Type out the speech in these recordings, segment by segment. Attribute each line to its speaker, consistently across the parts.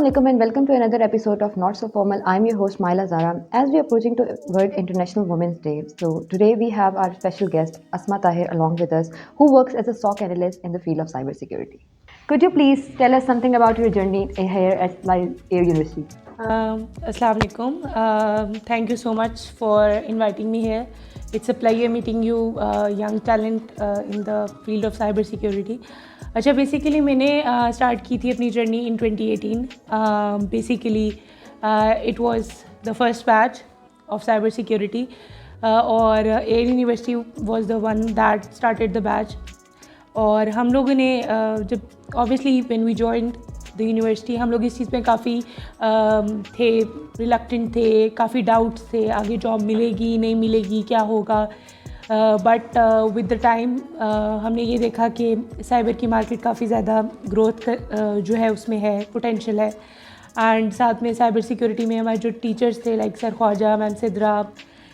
Speaker 1: alaikum and welcome to another episode of Not So Formal. I'm your host Maila Zara. As we are approaching to World International Women's Day, so today we have our special guest Asma Tahir along with us, who works as a SOC analyst in the field of cybersecurity. Could you please tell us something about your journey here at Air University?
Speaker 2: Assalamu alaikum. Thank you so much for inviting me here. It's a pleasure meeting you, young talent in the field of cybersecurity. अच्छा basically मैंने start की थी अपनी journey in 2018. Basically it was the first batch of cyber security और Air University was the one that started the batch. और हम लोगों ने जब obviously when we joined the university हम लोग इस चीज़ में काफ़ी थे, रिलक्टेंट थे, काफ़ी डाउट्स थे, आगे जॉब मिलेगी नहीं मिलेगी क्या होगा. बट विद द टाइम हमने ये देखा कि साइबर की मार्केट काफ़ी ज़्यादा ग्रोथ जो है उसमें है, पोटेंशियल है. एंड साथ में साइबर सिक्योरिटी में हमारे जो टीचर्स थे like sir Khwaja, ma'am Sidra,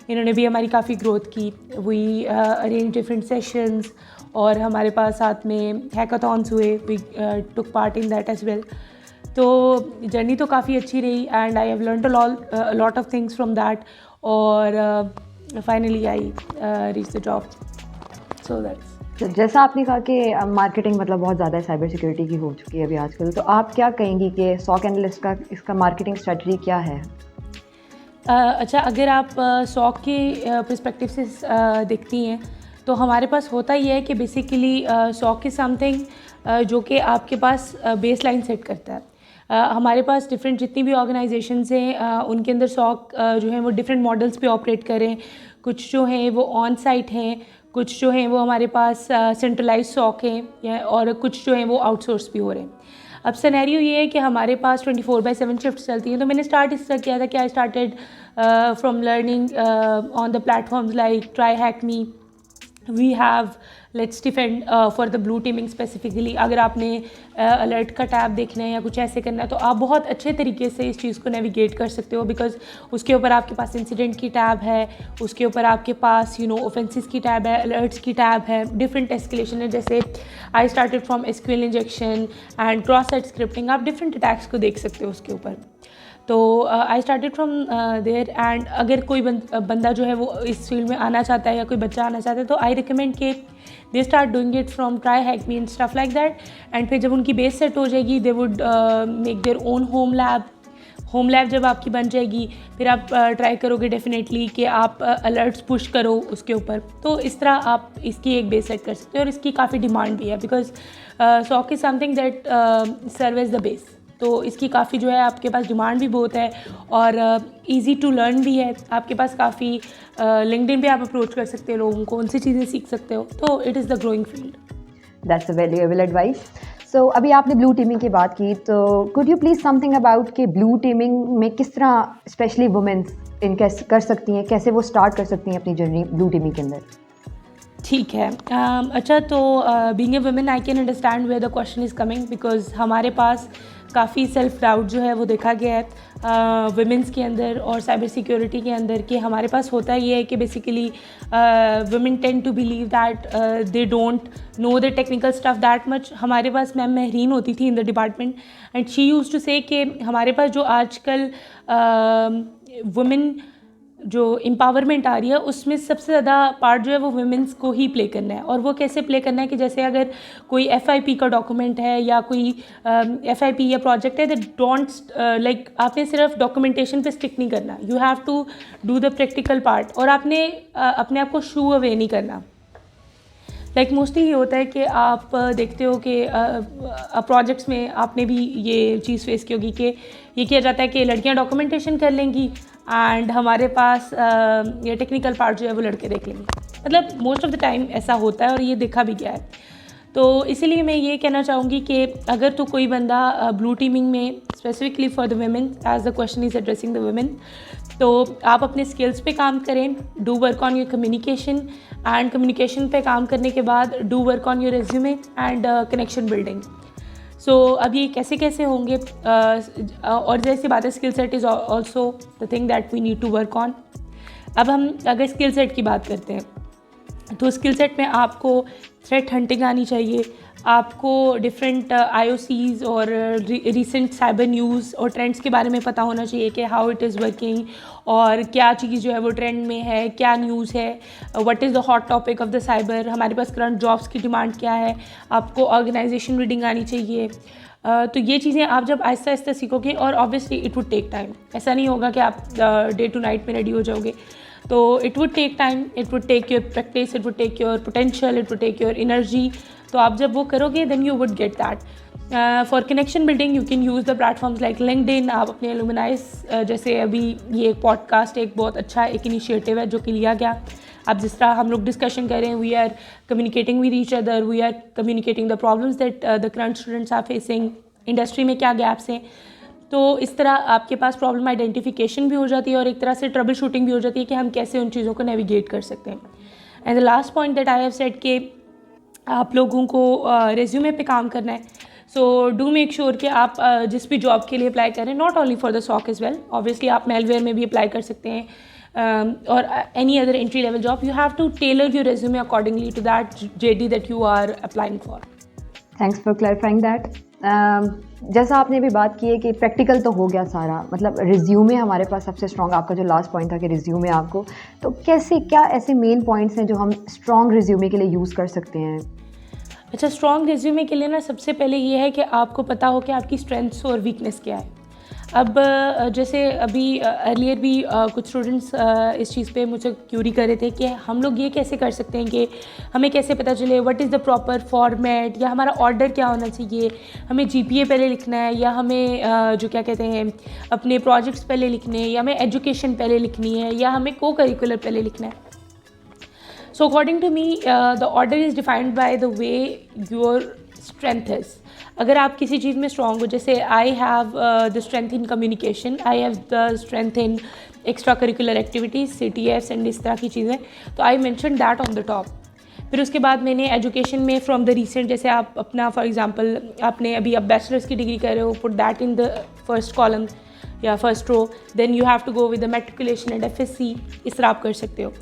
Speaker 2: इन्होंने भी हमारी काफ़ी ग्रोथ की. वी अरेंज डिफरेंट सेशंस और हमारे पास साथ में हैकाथॉन्स हुए. We took part in that as well. तो जर्नी तो काफ़ी अच्छी रही and I have learned a lot of things from that. और finally I reach the job. So that's.
Speaker 1: जैसा आपने कहा कि मार्केटिंग मतलब बहुत ज़्यादा साइबर सिक्योरिटी की हो चुकी है अभी आजकल, तो आप क्या कहेंगी कि SOC एनालिस्ट का इसका मार्केटिंग स्ट्रेटजी क्या है?
Speaker 2: अच्छा, अगर आप SOC के पर्सपेक्टिव से देखती हैं तो हमारे पास होता ही है कि बेसिकली SOC इज़ समथिंग जो कि आपके पास बेस लाइन सेट करता है. हमारे पास डिफरेंट जितनी भी ऑर्गेनाइजेशंस हैं उनके अंदर SOC जो है वो डिफरेंट मॉडल्स पे ऑपरेट करें. कुछ जो हैं वो ऑन साइट हैं, कुछ जो हैं वो हमारे पास सेंट्रलाइज SOC हैं और कुछ जो हैं वो आउटसोर्स भी हो रहे हैं. अब सिनेरियो ये है कि हमारे पास 24/7 शिफ्ट चलती हैं. तो मैंने स्टार्ट इस तरह किया था कि I started from learning on the platforms like try hack me, we have let's defend for the blue teaming specifically. अगर आपने अलर्ट का टैब देखना है या कुछ ऐसे करना है तो आप बहुत अच्छे तरीके से इस चीज़ को नेविगेट कर सकते हो, बिकॉज उसके ऊपर आपके पास इंसिडेंट की टैब है, उसके ऊपर आपके पास ऑफेंसेस की टैब है, अलर्ट्स की टैब है, डिफरेंट एस्केलेशन है. जैसे I started from SQL injection and cross site scripting. आप डिफरेंट अटैक्स को देख सकते हो उसके ऊपर. तो I started from there. And अगर कोई बंदा जो है वो इस फील्ड में आना चाहता है या कोई बच्चा आना चाहता है तो आई रिकमेंड के they start doing it from try hack me and stuff like that. And फिर जब उनकी बेस सेट हो जाएगी they would make their own home lab. जब आपकी बन जाएगी फिर आप ट्राई करोगे डेफिनेटली कि आप अलर्ट्स पुश करो उसके ऊपर. तो इस तरह आप इसकी एक बेस सेट कर सकते हो और इसकी काफ़ी डिमांड भी है because SOC is something that serve as the base. तो इसकी काफ़ी जो है आपके पास डिमांड भी बहुत है और इजी टू लर्न भी है. आपके पास काफ़ी लिंक्डइन पे आप अप्रोच कर सकते हो लोगों को, उनसे चीज़ें सीख सकते हो. तो it is the growing field.
Speaker 1: That's a valuable advice. So अभी आपने ब्लू टीमिंग की बात की, तो could you please something about कि ब्लू टीमिंग में किस तरह स्पेशली वुमेन्स इन कैसे कर सकती हैं, कैसे वो स्टार्ट कर सकती हैं अपनी जर्नी ब्लू टीमिंग के अंदर?
Speaker 2: ठीक है. अच्छा, तो being a women I can understand where the question is coming because हमारे पास काफ़ी सेल्फ डाउट जो है वो देखा गया है वुमेंस के अंदर और साइबर सिक्योरिटी के अंदर कि हमारे पास होता ये है कि basically women tend to believe that they don't know the technical stuff that much. हमारे पास मैम महरीन होती थी in the department and she used to say कि हमारे पास जो आजकल वुमेन जो एम्पावरमेंट आ रही है उसमें सबसे ज़्यादा पार्ट जो है वो वुमेन्स को ही प्ले करना है. और वो कैसे प्ले करना है कि जैसे अगर कोई FIP का डॉक्यूमेंट है या कोई FIP या प्रोजेक्ट है, दैट डोंट लाइक आपने सिर्फ डॉक्यूमेंटेशन पे स्टिक नहीं करना. You have to do the practical part और आपने अपने आप को शू अवे नहीं करना. लाइक मोस्टली ये होता है कि आप देखते हो कि प्रोजेक्ट्स में आपने भी ये चीज़ फेस की होगी कि ये किया जाता है कि लड़कियां डॉक्यूमेंटेशन कर लेंगी एंड हमारे पास ये टेक्निकल पार्ट जो है वो लड़के देख लेंगे. मतलब मोस्ट ऑफ द टाइम ऐसा होता है और ये देखा भी गया है. तो इसीलिए मैं ये कहना चाहूँगी कि अगर तो कोई बंदा ब्लू टीमिंग में specifically for the women as the question is addressing the women, तो आप अपने स्किल्स पे काम करें, do work on your communication and communication पे काम करने के बाद do work on your resume and connection building. So अब ये कैसे कैसे होंगे और जैसी बात है skill set is also the thing that we need to work on. अब हम अगर स्किल सेट की बात करते हैं तो स्किल सेट में आपको थ्रेट हंटिंग आनी चाहिए, आपको डिफरेंट आईओसीज और रीसेंट साइबर न्यूज़ और ट्रेंड्स के बारे में पता होना चाहिए कि हाउ इट इज़ वर्किंग और क्या चीज़ जो है वो ट्रेंड में है, क्या न्यूज़ है, what is the hot topic of the cyber, हमारे पास करंट जॉब्स की डिमांड क्या है, आपको ऑर्गेनाइजेशन रीडिंग आनी चाहिए। तो ये चीज़ें आप जब आहिस्ता आहिस्ता सीखोगे, और obviously it would take time, ऐसा नहीं होगा कि आप डे टू नाइट में रेडी हो जाओगे। तो it would take time, it would take your practice, it would take your potential, it would take your energy. तो आप जब वो करोगे then you would get that. For connection building you can use the platforms like LinkedIn. आप अपने एलुमनाइज, जैसे अभी ये पॉडकास्ट एक बहुत अच्छा एक इनिशिएटिव है जो कि लिया गया। अब जिस तरह हम लोग डिस्कशन करें, we are communicating with each other, we are communicating the problems that the current students are facing, industry में क्या गैप्स हैं। तो इस तरह आपके पास प्रॉब्लम आइडेंटिफिकेशन भी हो जाती है और एक तरह से ट्रबल शूटिंग भी हो जाती है कि हम कैसे उन चीज़ों को नेविगेट कर सकते हैं। And the last point that I have said कि आप लोगों को रेज्यूमे पे काम करना है। सो डू मेक श्योर कि आप जिस भी जॉब के लिए अप्लाई करें, not only for the SOC as well, obviously आप मेलवेयर में भी अप्लाई कर सकते हैं, और any other entry level job, you have to tailor your resume accordingly to that JD that you are applying for.
Speaker 1: Thanks for clarifying that. जैसा आपने भी बात की है कि प्रैक्टिकल तो हो गया सारा, मतलब रिज्यूमे हमारे पास सबसे स्ट्रॉन्ग, आपका जो लास्ट पॉइंट था कि रिज्यूमे आपको, तो कैसे क्या ऐसे मेन पॉइंट्स हैं जो हम स्ट्रॉन्ग रिज्यूमे के लिए यूज़ कर सकते हैं?
Speaker 2: अच्छा, स्ट्रॉन्ग रिज्यूमे के लिए ना सबसे पहले ये है कि आपको पता हो कि आपकी स्ट्रेंथ्स और वीकनेस क्या है। अब जैसे अभी अर्लियर भी कुछ स्टूडेंट्स इस चीज़ पे मुझसे क्यूरी कर रहे थे कि हम लोग ये कैसे कर सकते हैं कि हमें कैसे पता चले what is the proper format, या हमारा ऑर्डर क्या होना चाहिए, हमें जीपीए पहले लिखना है, या हमें जो क्या कहते हैं अपने प्रोजेक्ट्स पहले लिखने हैं, या हमें एजुकेशन पहले लिखनी है, या हमें को करिकुलर पहले लिखना है। So according to me, the order is defined by the way your strength is. अगर आप किसी चीज़ में स्ट्रॉन्ग हो, जैसे I have the strength in communication, I have the strength in extra curricular activities, CTFs and इस तरह की चीज़ें, तो I mention that on the top. फिर उसके बाद मैंने एजुकेशन में फ्रॉम द रिसेंट, जैसे आप अपना फॉर एग्जांपल आपने अभी आप बैचलर्स की डिग्री कर रहे हो, put that in the first column या first row, then you have to go with the matriculation and FSC, इस तरह आप कर सकते हो।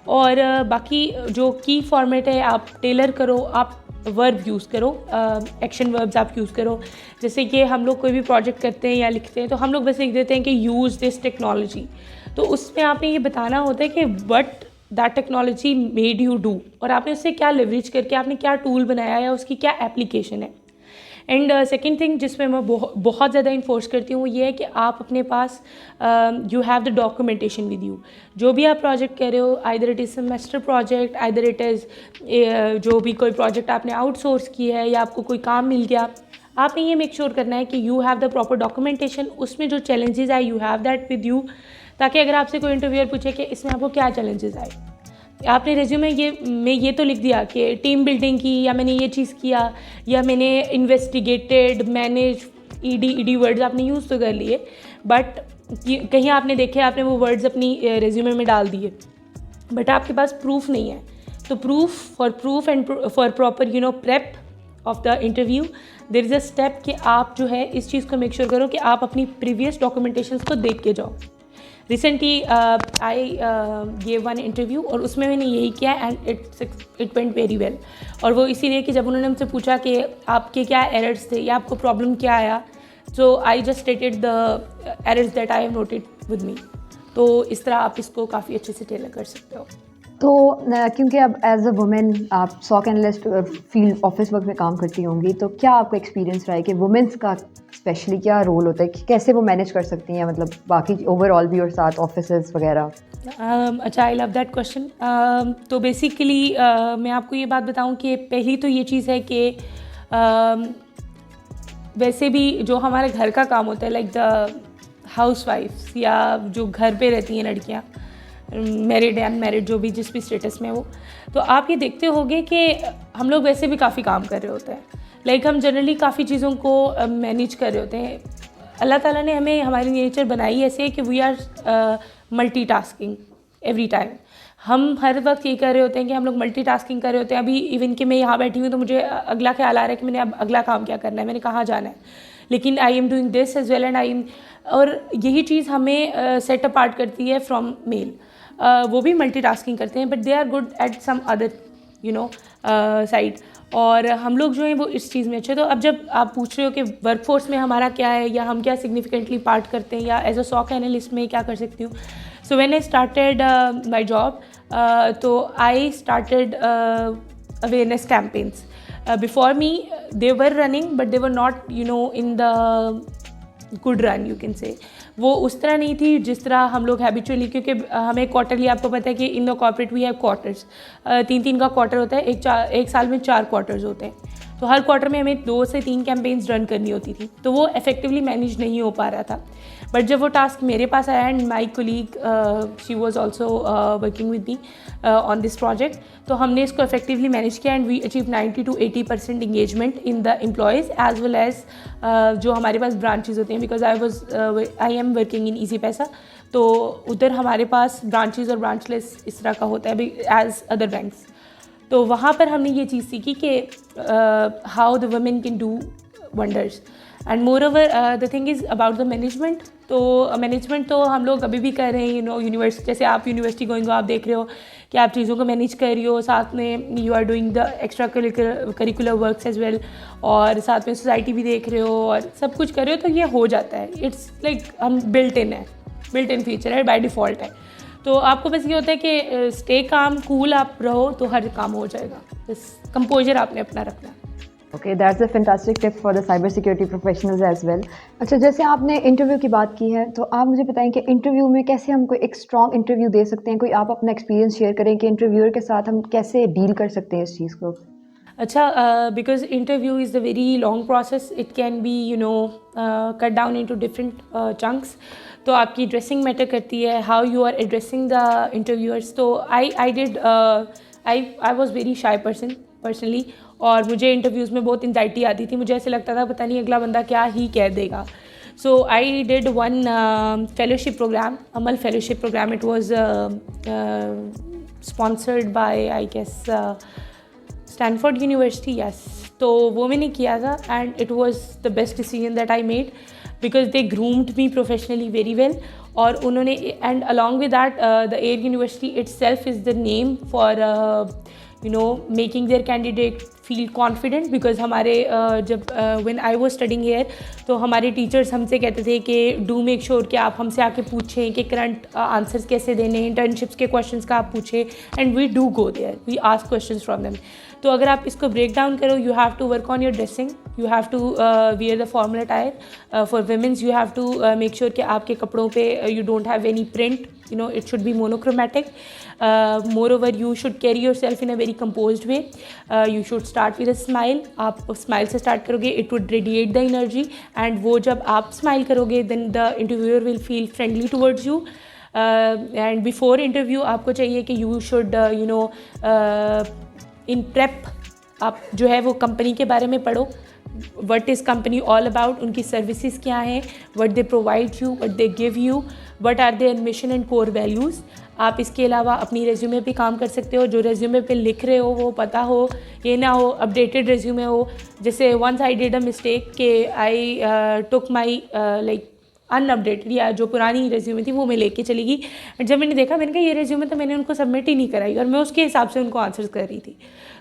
Speaker 2: और बाकी जो की फॉर्मेट है आप टेलर करो, आप वर्ब यूज़ करो, एक्शन वर्ब्स आप यूज़ करो। जैसे कि हम लोग कोई भी प्रोजेक्ट करते हैं या लिखते हैं तो हम लोग बस लिख देते हैं कि यूज़ दिस टेक्नोलॉजी, तो उसमें आपने ये बताना होता है कि what that technology made you do, और आपने उससे क्या लेवरेज करके आपने क्या टूल बनाया या उसकी क्या एप्लीकेशन है। एंड सेकेंड थिंग जिसमें मैं बहुत ज़्यादा इन्फोर्स करती हूँ वो ये है कि आप अपने पास you have the documentation with you. जो भी आप प्रोजेक्ट कर रहे हो, either it is semester project, either it is जो भी कोई प्रोजेक्ट आपने आउटसोर्स किया है या आपको कोई काम मिल गया, आपने ये मेक श्योर करना है कि you have the proper documentation. उसमें जो चैलेंजेस आए you have that with you, ताकि अगर आपसे कोई इंटरव्यूअर पूछे कि इसमें आपको क्या चैलेंजेस आए, आपने रेज्यूमे में ये तो लिख दिया कि टीम बिल्डिंग की, या मैंने ये चीज़ किया, या मैंने इन्वेस्टिगेटेड, मैनेज, ईडी वर्ड्स आपने यूज़ तो कर लिए, बट कहीं आपने देखे आपने वो वर्ड्स अपनी रेज्यूमे में डाल दिए, बट आपके पास प्रूफ नहीं है। तो proof and for proper prep of the interview there is a step कि आप जो है इस चीज़ को मेक श्योर करो कि आप अपनी प्रीवियस डॉक्यूमेंटेशंस को देख के जाओ। Recently I gave one interview और उसमें मैंने यही किया and it went very well. और वो इसीलिए कि जब उन्होंने मुझसे पूछा कि आपके क्या एरर्स थे या आपको प्रॉब्लम क्या आया, so I just stated the errors that I have noted with me. तो इस तरह आप इसको काफ़ी अच्छे से टेलर कर सकते हो।
Speaker 1: तो क्योंकि अब एज अ वुमेन आप SOC analyst field office work में काम करती होंगी, तो क्या आपका एक्सपीरियंस रहा है कि वुमेन्स का स्पेशली क्या रोल होता है कि कैसे वो मैनेज कर सकती हैं, मतलब बाकी ओवरऑल भी और साथ ऑफिसेज वगैरह?
Speaker 2: अच्छा, आई लव दैट क्वेश्चन। तो बेसिकली मैं आपको ये बात बताऊं कि पहली तो ये चीज़ है कि वैसे भी जो हमारे घर का काम होता है, लाइक द हाउसवाइफ्स या जो घर पे रहती हैं लड़कियां, मैरिड या अनमैरिड, जो भी जिस भी स्टेटस में वो, तो आप ये देखते होंगे कि हम लोग वैसे भी काफ़ी काम कर रहे होते हैं। लाइक हम जनरली काफ़ी चीज़ों को मैनेज कर रहे होते हैं। अल्लाह ताला ने हमें, हमारी नेचर बनाई ऐसे है कि we are multitasking every time. हम हर वक्त ये कर रहे होते हैं कि हम लोग मल्टीटास्किंग कर रहे होते हैं। अभी इवन कि मैं यहाँ बैठी हूँ तो मुझे अगला ख्याल आ रहा है कि मैंने अब अगला काम क्या करना है, मैंने कहाँ जाना है, लेकिन I am doing this as well and I am, और यही चीज़ हमें सेट अपार्ट करती है फ्रॉम मेल। वो भी मल्टीटास्किंग करते हैं, but they are good at some other side, और हम लोग जो हैं वो इस चीज़ में अच्छे। तो अब जब आप पूछ रहे हो कि वर्कफोर्स में हमारा क्या है या हम क्या सिग्निफिकेंटली पार्ट करते हैं या एज अ सॉक एनालिस्ट में क्या कर सकती हूँ, so when I started my job, तो I started awareness campaigns. Before me, they were running, but they were not, in the good run, you can say. वो उस तरह नहीं थी जिस तरह हम लोग हैबिचुअली, क्योंकि हमें क्वार्टरली, आपको पता है कि in the corporate we have quarters, 3 का क्वार्टर होता है, एक साल में 4 क्वार्टर्स होते हैं, तो हर क्वार्टर में हमें 2 से 3 कैंपेन्स रन करनी होती थी, तो वो इफेक्टिवली मैनेज नहीं हो पा रहा था। बट जब वो टास्क मेरे पास आया and my colleague she was also working with me on this project, तो हमने इसको इफेक्टिवली मैनेज किया and we achieve 90 to 80% engagement in the employees as well as जो हमारे पास ब्रांचेज होते हैं, because I am working in Easypaisa, तो उधर हमारे पास ब्रांचेज और ब्रांचलेस इस तरह का होता है एज अदर बैंक्स। तो वहाँ पर हमने ये चीज़ सीखी कि how the women can do wonders and more over the thing is about the management. तो मैनेजमेंट तो हम लोग अभी भी कर रहे हैं, यूनिवर्सिटी, जैसे आप यूनिवर्सिटी गोइंग हो, आप देख रहे हो कि आप चीज़ों को मैनेज कर रही हो, साथ में you are doing the extracurricular works as well, और साथ में सोसाइटी भी देख रहे हो और सब कुछ कर रहे हो, तो ये हो जाता है। इट्स लाइक हम बिल्ट इन फीचर है, बाय डिफ़ॉल्ट है। तो आपको बस ये होता है कि स्टे काम कूल आप रहो तो हर काम हो जाएगा, बस कंपोजर आपने अपना रखना है।
Speaker 1: Okay, that's a fantastic tip for the cyber security professionals as well. अच्छा, जैसे आपने इंटरव्यू की बात की है, तो आप मुझे बताएं कि इंटरव्यू में कैसे हम कोई एक स्ट्रॉन्ग इंटरव्यू दे सकते हैं, कोई आप अपना एक्सपीरियंस शेयर करें कि इंटरव्यूअर के साथ हम कैसे डील कर सकते हैं इस चीज़ को।
Speaker 2: अच्छा, because interview is a very long process, it can be cut down into different chunks, तो आपकी ड्रेसिंग मैटर करती है, how you are addressing the interviewers. तो I was very shy personally, और मुझे इंटरव्यूज़ में बहुत एंजाइटी आती थी, मुझे ऐसे लगता था पता नहीं अगला बंदा क्या ही कह देगा। So I did one fellowship program, Amal fellowship program, it was sponsored by I guess Stanford University, yes. तो वो मैंने किया था and it was the best decision that I made, because they groomed me professionally very well, और उन्होंने and along with that the Air University itself is the name for making their candidate feel confident, because हमारे जब when I was studying hair, तो हमारे teachers हमसे कहते थे कि डू मेक श्योर कि आप हमसे आके पूछें कि करंट आंसर्स कैसे देने, इंटर्नशिप्स के क्वेश्चंस का आप पूछें, and we do go there, we ask questions from them. तो अगर आप इसको ब्रेक डाउन करो, you have to work on your dressing, you have to wear the formal attire, for womens you have to make sure कि आपके कपड़ों पे you don't have any print, it should be monochromatic. Moreover, you should carry yourself in a very composed way. You should start with a smile. आप smile से start करोगे, it would radiate the energy, and वो जब आप smile करोगे, then the interviewer will feel friendly towards you. And before interview आपको चाहिए कि you should in prep आप जो है वो कंपनी के बारे में पढ़ो, what is company all about, उनकी सर्विसेज क्या हैं, what they provide you, what they give you, what are their mission and core values। आप इसके अलावा अपनी रेज्यूमे पे काम कर सकते हो, जो रेज्यूमे पे लिख रहे हो वो पता हो, ये ना हो अपडेटेड रेज्यूमे हो। जैसे once I did a mistake कि आई टुक माई लाइक अनअपडेटेड, या जो पुरानी रेज्यूमे थी वो मैं लेके चली गई, एंड जब मैंने देखा मैंने कहा ये रेज्यूमे तो मैंने उनको सबमिट ही नहीं कराई, और मैं उसके हिसाब से उनको आंसर्स कर रही थी।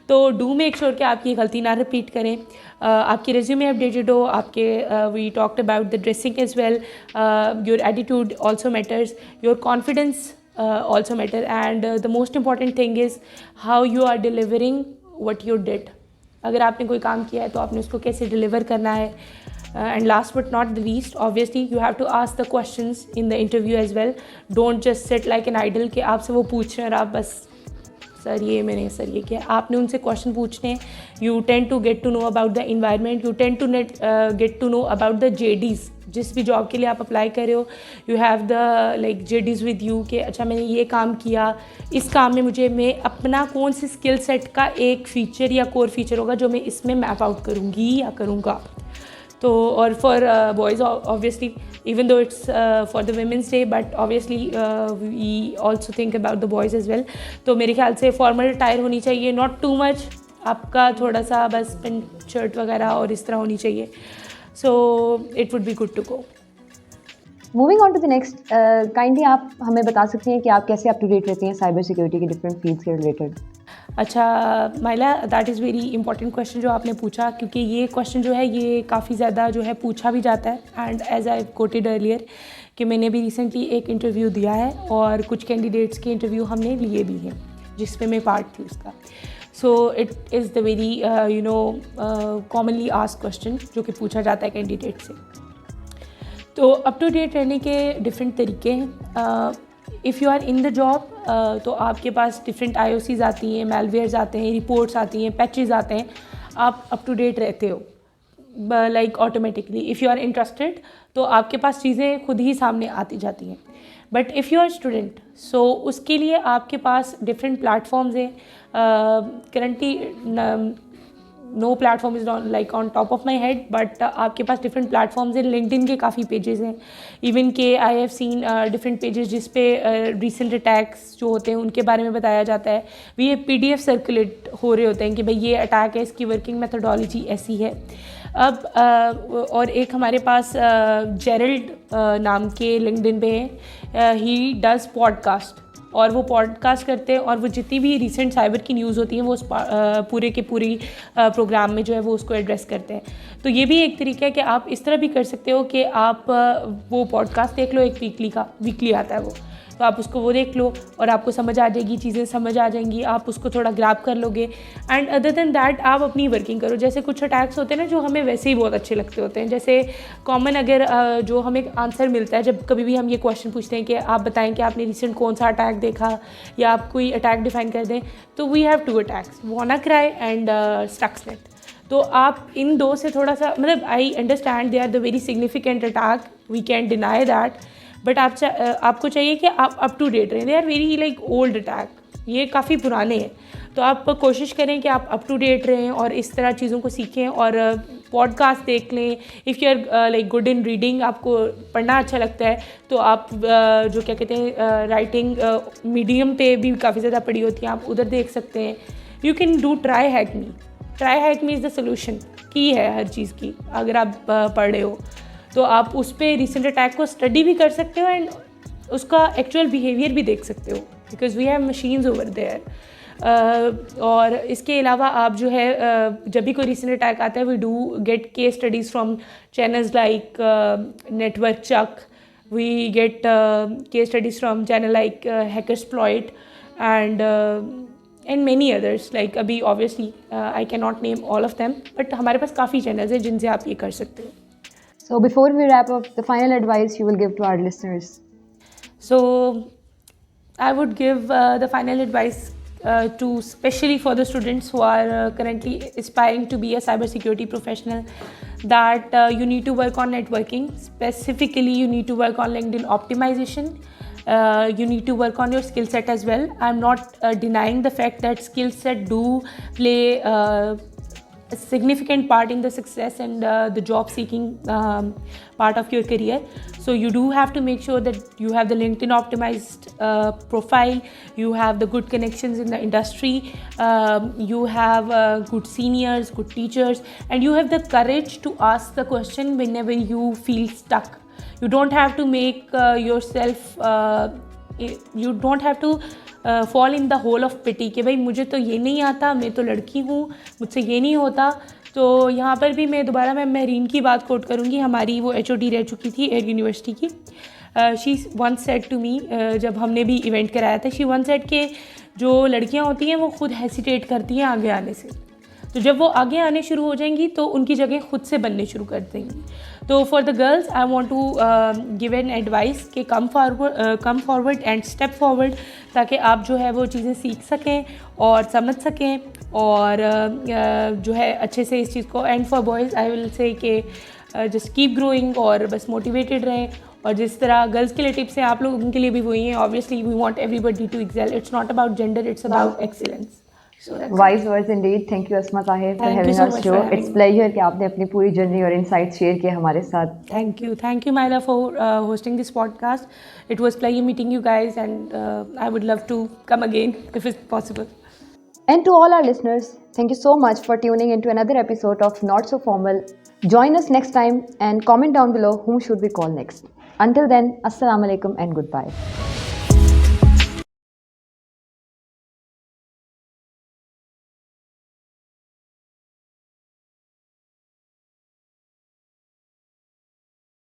Speaker 2: तो डू मेक श्योर कि आपकी गलती ना रिपीट करें, आपकी रेज्यूमे अपडेटेड हो, आपके we talked about the dressing as well, your attitude also matters, your confidence also matter, and the most important thing is how you are delivering what you did। अगर आपने कोई काम किया है तो आपने उसको कैसे डिलीवर करना है। And last but not the least, obviously you have to ask the questions in the interview as well. Don't just sit like an idle कि आपसे वो पूछ रहे हैं और आप बस सर ये मैंने सर ये किया। आपने उनसे क्वेश्चन पूछने, you tend to get to know about the environment, you tend to get to know about the JDs, जिस भी जॉब के लिए आप अप्लाई कर रहे हो, you have the like JDs with you कि अच्छा मैंने ये काम किया, इस काम में मैं अपना कौन सी स्किल सेट का एक फ़ीचर या कोर फीचर होगा जो मैं इसमें मैप आउट करूँगी या करूँगा। तो और for boys obviously, even though it's for the womens day, but obviously we also think about the boys as well. तो मेरे ख्याल से फॉर्मल अटायर होनी चाहिए, नॉट टू मच, आपका थोड़ा सा बस पेंट शर्ट वगैरह और इस तरह होनी चाहिए। So it would be good to go.
Speaker 1: Moving on to the next, kindly आप हमें बता सकती हैं कि आप कैसे अप टू डेट रहती हैं साइबर सिक्योरिटी के डिफरेंट फील्ड्स के रिलेटेड?
Speaker 2: अच्छा माइला, that is very important question जो आपने पूछा, क्योंकि ये क्वेश्चन जो है ये काफ़ी ज़्यादा जो है पूछा भी जाता है। And as I quoted earlier कि मैंने भी रिसेंटली एक इंटरव्यू दिया है और कुछ कैंडिडेट्स के इंटरव्यू हमने लिए भी हैं जिसमें मैं पार्ट थी उसका। So it is the very commonly asked question जो कि पूछा जाता है कैंडिडेट से। तो अप टू डेट रहने के डिफरेंट तरीके हैं। If you are in the job तो आपके पास डिफरेंट IOCs आती हैं, मेलवेयर्स आते हैं, रिपोर्ट्स आती हैं, पैचेस आते हैं, आप अप टू डेट रहते हो like automatically. If you are interested तो आपके पास चीज़ें खुद ही सामने आती जाती हैं। But if you are student, so उसके लिए आपके पास डिफरेंट प्लेटफॉर्म्स हैं। Currently no platform is like on top of my head, but आपके पास डिफरेंट प्लेटफॉर्म्स हैं। लिंक्डइन के काफ़ी पेजेस हैं, इवन के I have seen different pages जिस पे रिसेंट अटैक्स जो होते हैं उनके बारे में बताया जाता है। ये PDF सर्कुलेट हो रहे होते हैं कि भाई ये अटैक है, इसकी वर्किंग मेथोडोलॉजी ऐसी है। अब और एक हमारे पास जेरल्ड नाम के लिंक्डइन पे है, ही डज़ पॉडकास्ट और वो पॉडकास्ट करते हैं और वो जितनी भी रिसेंट साइबर की न्यूज़ होती है वो उस पूरे के पूरी प्रोग्राम में जो है वो उसको एड्रेस करते हैं। तो ये भी एक तरीका है कि आप इस तरह भी कर सकते हो कि आप वो पॉडकास्ट देख लो, एक वीकली आता है वो, तो आप उसको वो देख लो और आपको समझ आ जाएगी, चीज़ें समझ आ जाएंगी, आप उसको थोड़ा ग्रैब कर लोगे। एंड अदर देन दैट आप अपनी वर्किंग करो। जैसे कुछ अटैक्स होते हैं ना जो हमें वैसे ही बहुत अच्छे लगते होते हैं, जैसे कॉमन अगर जो हमें आंसर मिलता है जब कभी भी हम ये क्वेश्चन पूछते हैं कि आप बताएं कि आपने रिसेंट कौन सा अटैक देखा या आप कोई अटैक डिफाइन कर दें, तो we have 2 attacks, WannaCry and Stuxnet। तो आप इन दो से थोड़ा सा, मतलब I understand they are the very significant attack, we can deny that, but आपको चाहिए कि आप अप टू डेट रहें। They are very like old attack, ये काफ़ी पुराने हैं। तो आप कोशिश करें कि आप अप टू डेट रहें और इस तरह चीज़ों को सीखें और पॉडकास्ट देख लें। If you are like good in reading, आपको पढ़ना अच्छा लगता है, तो आप जो क्या कहते हैं राइटिंग मीडियम पे भी काफ़ी ज़्यादा पढ़ी होती है, आप उधर देख सकते हैं। You can do try hack me is the solution की है हर चीज़ की। अगर आप पढ़ रहे हो तो आप उस पर रिसेंट अटैक को स्टडी भी कर सकते हो एंड उसका एक्चुअल बिहेवियर भी देख सकते हो, because we have machines over there. और इसके अलावा आप जो है जब भी कोई रिसेंट अटैक आता है, we do get case studies from channels like Network Chuck, we get case studies from channel like HackerSploit and many others. Like अभी obviously I can not name all of them, but हमारे पास काफ़ी channels हैं जिनसे आप ये कर सकते हो।
Speaker 1: So before we wrap up, the final advice you will give to our listeners?
Speaker 2: So I would give the final advice to especially for the students who are currently aspiring to be a cybersecurity professional, that you need to work on networking. Specifically, you need to work on LinkedIn optimization. You need to work on your skill set as well. I'm not denying the fact that skill set do play a significant part in the success and the job seeking part of your career. So you do have to make sure that you have the LinkedIn optimized profile, you have the good connections in the industry, you have good seniors, good teachers, and you have the courage to ask the question whenever you feel stuck. You don't have to make yourself you don't have to fall in the hole of pity कि भाई मुझे तो ये नहीं आता, मैं तो लड़की हूँ, मुझसे ये नहीं होता। तो यहाँ पर भी मैं दोबारा महरीन की बात कोट करूँगी, हमारी वो HOD रह चुकी थी एयर यूनिवर्सिटी की। She once said to me, जब हमने भी इवेंट कराया था, शी वंस सेड कि जो लड़कियाँ होती हैं वो खुद हेसिटेट करती हैं आगे आने से, तो जब वो आगे आने शुरू हो जाएंगी तो उनकी जगह खुद से बनने शुरू कर देंगी। तो for the girls I want to give an advice कि come forward and step forward, ताकि आप जो है वो चीज़ें सीख सकें और समझ सकें और जो है अच्छे से इस चीज़ को। And for boys I will say कि जस्ट कीप ग्रोइंग और बस मोटिवेटेड रहें। और जिस तरह गर्ल्स के लिए टिप्स हैं आप लोगों के लिए भी वही हैं। Obviously we want everybody to excel, it's not about gender, it's about excellence.
Speaker 1: Wise words indeed. Thank you Asma Tahir for having our show. It's pleasure कि आपने अपनी पूरी जर्नी और इनसाइट्स शेयर किए हमारे साथ.
Speaker 2: Thank you Myla for hosting this podcast. It was pleasure meeting you guys and I would love to come again if it's possible.
Speaker 1: And to all our listeners, thank you so much for tuning into another episode of Not So Formal. Join us next time and comment down below whom should we call next. Until then, Assalamu alaikum and goodbye.